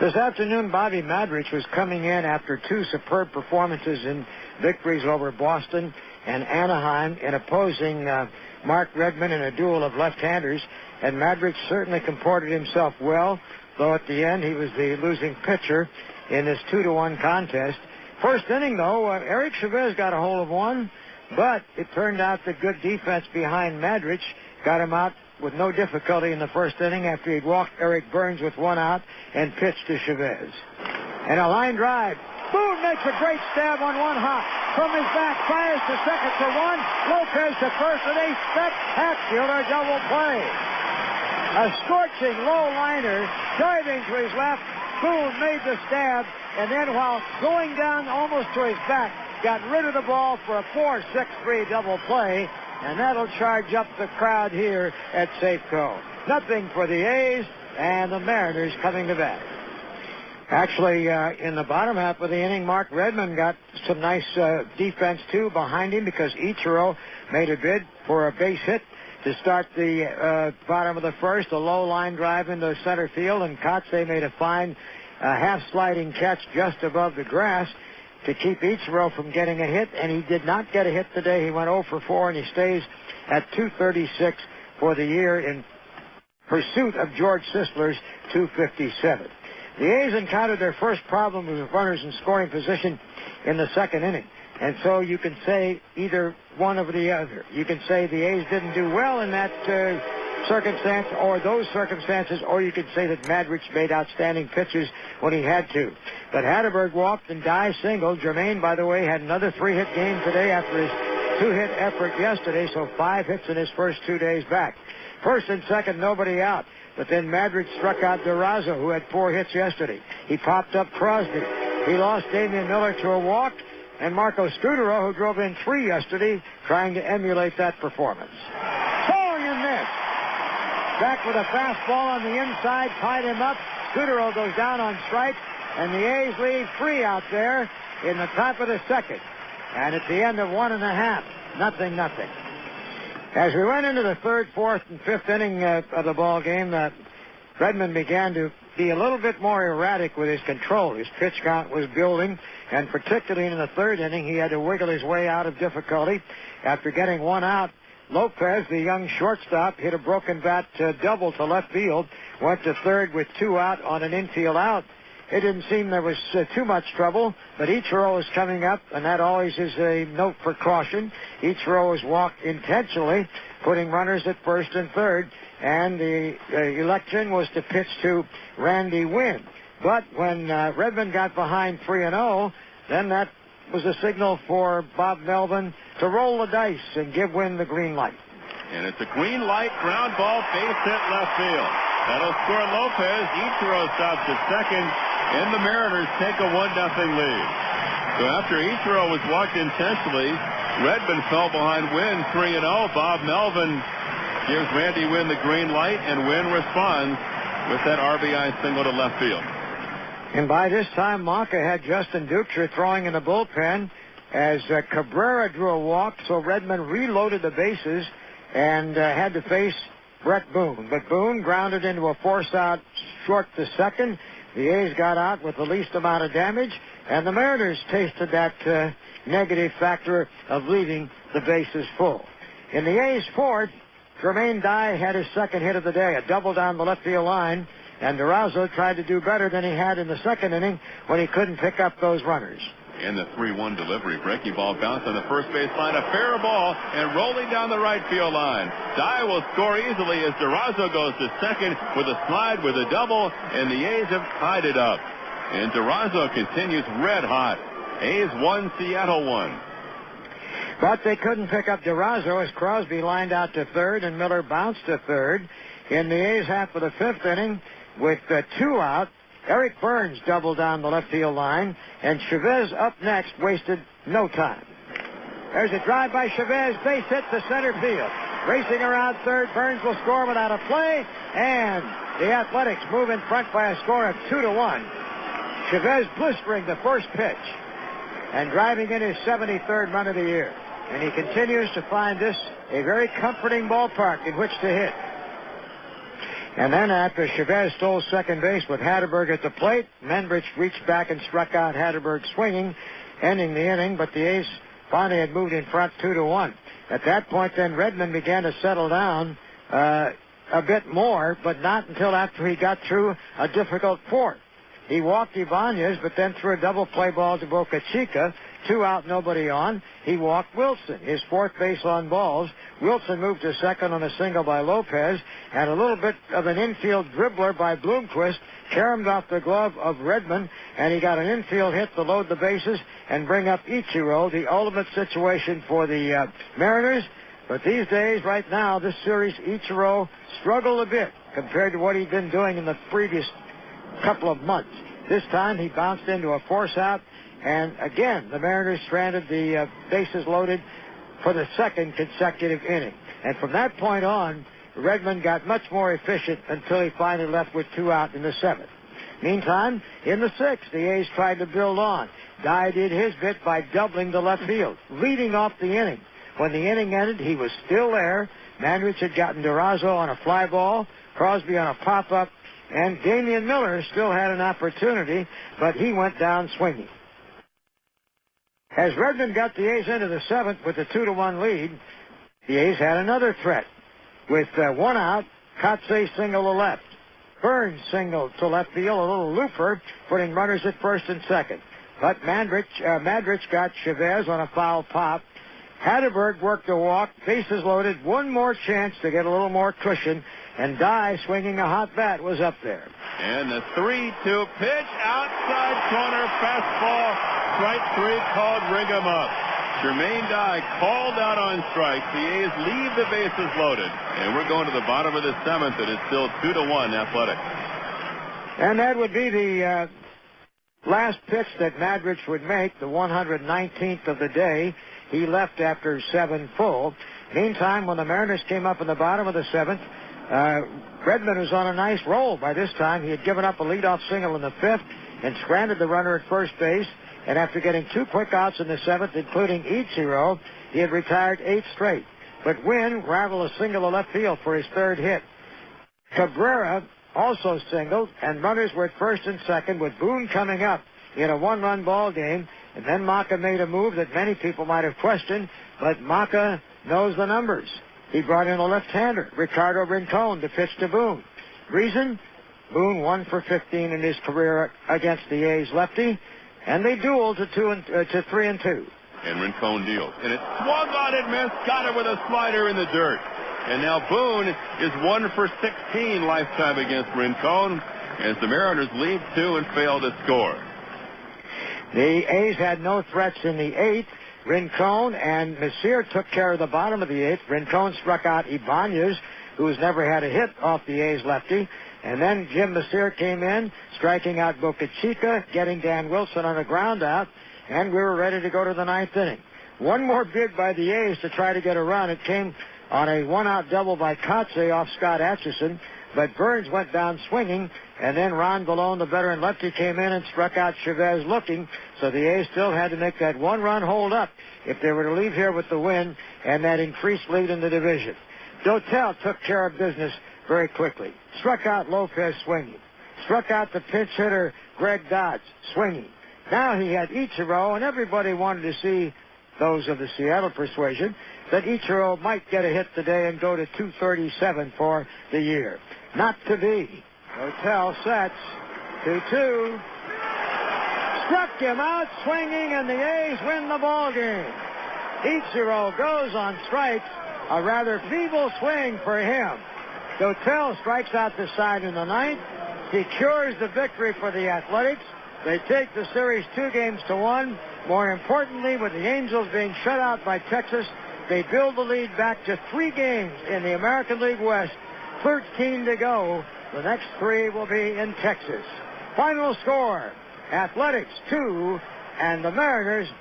This afternoon, Bobby Madrich was coming in after two superb performances in victories over Boston and Anaheim in opposing Mark Redmond in a duel of left-handers, and Madrich certainly comported himself well, though at the end he was the losing pitcher in this 2-1 contest. First inning, though, Eric Chavez got a hold of one, but it turned out that good defense behind Madrich got him out with no difficulty in the first inning after he'd walked Eric Burns with one out and pitched to Chavez. And a line drive. Boone makes a great stab on one hop. From his back, fires to second for one. Lopez to first, and a spectacular double play. A scorching low liner, diving to his left. Boone made the stab, and then while going down almost to his back, got rid of the ball for a 4-6-3 double play, and that'll charge up the crowd here at Safeco. Nothing for the A's, and the Mariners coming to bat. Actually, in the bottom half of the inning, Mark Redmond got some nice defense, too, behind him, because Ichiro made a bid for a base hit to start the bottom of the first, a low line drive into center field, and Kotze made a fine half-sliding catch just above the grass to keep Ichiro from getting a hit, and he did not get a hit today. He went 0 for 4, and he stays at 236 for the year in pursuit of George Sisler's 257. The A's encountered their first problem with runners in scoring position in the second inning, and so you can say either one or the other. You can say the A's didn't do well in that circumstance or those circumstances, or you could say that Madrich made outstanding pitches when he had to. But Hatterberg walked and Dye singled. Jermaine, by the way, had another 3-hit game today after his 2-hit effort yesterday, so 5 hits in his first 2 days back. First and second, nobody out. But then Madrich struck out Durazo, who had 4 hits yesterday. He popped up Crosby. He lost Damian Miller to a walk, and Marco Scudero, who drove in 3 yesterday, trying to emulate that performance. Swung and missed. Back with a fastball on the inside, tied him up. Scudero goes down on strikes, and the A's lead 3 out there in the top of the second. And at the end of 1.5, 0-0. As we went into the third, fourth, and fifth inning of the ball game, Redmond began to be a little bit more erratic with his control. His pitch count was building, and particularly in the third inning, he had to wiggle his way out of difficulty. After getting one out, Lopez, the young shortstop, hit a broken bat double to left field, went to third with 2 out on an infield out. It didn't seem there was too much trouble, but Ichiro was coming up, and that always is a note for caution. Ichiro was walked intentionally, putting runners at first and third, and the election was to pitch to Randy Wynn. But when Redmond got behind 3-0, then that was a signal for Bob Melvin to roll the dice and give Wynn the green light. And it's a green light, ground ball, base hit left field. That'll score Lopez. Ichiro stops at second, and the Mariners take a 1-0 lead. So after Ichiro was walked intentionally, Redmond fell behind Wynn 3-0. Bob Melvin gives Randy Wynn the green light, and Wynn responds with that RBI single to left field. And by this time, Maka had Justin Dutra throwing in the bullpen as Cabrera drew a walk, so Redmond reloaded the bases and had to face Brett Boone. But Boone grounded into a force-out short to second. The A's got out with the least amount of damage, and the Mariners tasted that negative factor of leaving the bases full. In the A's fourth, Jermaine Dye had his second hit of the day, a double down the left field line, and Durazo tried to do better than he had in the second inning when he couldn't pick up those runners. And the 3-1 delivery. Breaking ball bounced on the first base line. A fair ball and rolling down the right field line. Dye will score easily as Durazo goes to second with a slide with a double, and the A's have tied it up. And Durazo continues red hot. A's 1, Seattle 1. But they couldn't pick up Durazo as Crosby lined out to third and Miller bounced to third. In the A's half of the fifth inning, with 2 out, Eric Burns doubled down the left field line, and Chavez up next wasted no time. There's a drive by Chavez, base hit to center field. Racing around third, Burns will score without a play, and the Athletics move in front by a score of 2-1. Chavez blistering the first pitch and driving in his 73rd run of the year. And he continues to find this a very comforting ballpark in which to hit. And then after Chavez stole second base with Hatterberg at the plate, Mandrich reached back and struck out Hatterberg swinging, ending the inning, but the A's finally had moved in front 2-1. At that point, then, Redmond began to settle down a bit more, but not until after he got through a difficult fourth. He walked Ibanez, but then threw a double play ball to Boca Chica. 2 out, nobody on. He walked Wilson, his fourth base on balls. Wilson moved to second on a single by Lopez, and a little bit of an infield dribbler by Bloomquist caromed off the glove of Redmond, and he got an infield hit to load the bases and bring up Ichiro, the ultimate situation for the Mariners. But these days, right now, this series, Ichiro struggled a bit compared to what he'd been doing in the previous couple of months. This time he bounced into a force out, and again the Mariners stranded the bases loaded for the second consecutive inning. And from that point on, Redmond got much more efficient until he finally left with 2 out in the 7th. Meantime, in the 6th, the A's tried to build on. Dye did his bit by doubling the left field, leading off the inning. When the inning ended, he was still there. Mandrich had gotten Durazo on a fly ball, Crosby on a pop-up, and Damian Miller still had an opportunity, but he went down swinging. As Redmond got the A's into the 7th with a 2-1 lead, the A's had another threat. With 1 out, Kotze singled to left. Burns singled to left field, a little looper, putting runners at first and second. But Madrich got Chavez on a foul pop. Hatterberg worked a walk, bases loaded, one more chance to get a little more cushion, and Dye, swinging a hot bat, was up there. And the 3-2 pitch, outside corner, fastball, strike 3 called, ring him up. Jermaine Dye called out on strikes. The A's leave the bases loaded. And we're going to the bottom of the 7th. It is still 2-1 Athletics. And that would be the last pitch that Madrich would make, the 119th of the day. He left after 7 full. Meantime, when the Mariners came up in the bottom of the 7th, Redmond was on a nice roll by this time. He had given up a leadoff single in the 5th and stranded the runner at first base. And after getting 2 quick outs in the 7th, including Ichiro, he had retired 8 straight. But Wynn raveled a single to left field for his 3rd hit. Cabrera also singled, and runners were at first and second with Boone coming up in a 1-run ball game. And then Maka made a move that many people might have questioned, but Maka knows the numbers. He brought in a left-hander, Ricardo Rincon, to pitch to Boone. Reason? Boone 1 for 15 in his career against the A's lefty, and they dueled to 3-2. And Rincon deals. And it swung on and missed, got it with a slider in the dirt. And now Boone is 1 for 16 lifetime against Rincon, as the Mariners lead 2 and fail to score. The A's had no threats in the 8th. Rincon and Messier took care of the bottom of the 8th. Rincon struck out Ibanez, who has never had a hit off the A's lefty. And then Jim Messier came in, striking out Boca Chica, getting Dan Wilson on a ground out, and we were ready to go to the 9th inning. One more bid by the A's to try to get a run. It came on a 1-out double by Kotze off Scott Atchison, but Burns went down swinging, and then Ron Valone, the veteran lefty, came in and struck out Chavez looking, so the A's still had to make that 1-run hold up if they were to leave here with the win and that increased lead in the division. Dotel took care of business very quickly. Struck out Lopez swinging. Struck out the pinch hitter Greg Dodds swinging. Now he had Ichiro, and everybody wanted to see, those of the Seattle persuasion, that Ichiro might get a hit today and go to 237 for the year. Not to be. Dotel sets 2-2. Struck him out swinging, and the A's win the ball game. Ichiro goes on strikes. A rather feeble swing for him. Dotel strikes out the side in the 9th, secures the victory for the Athletics. They take the series 2-1. More importantly, with the Angels being shut out by Texas, they build the lead back to 3 games in the American League West. 13 to go. The next 3 will be in Texas. Final score, Athletics 2 and the Mariners 1.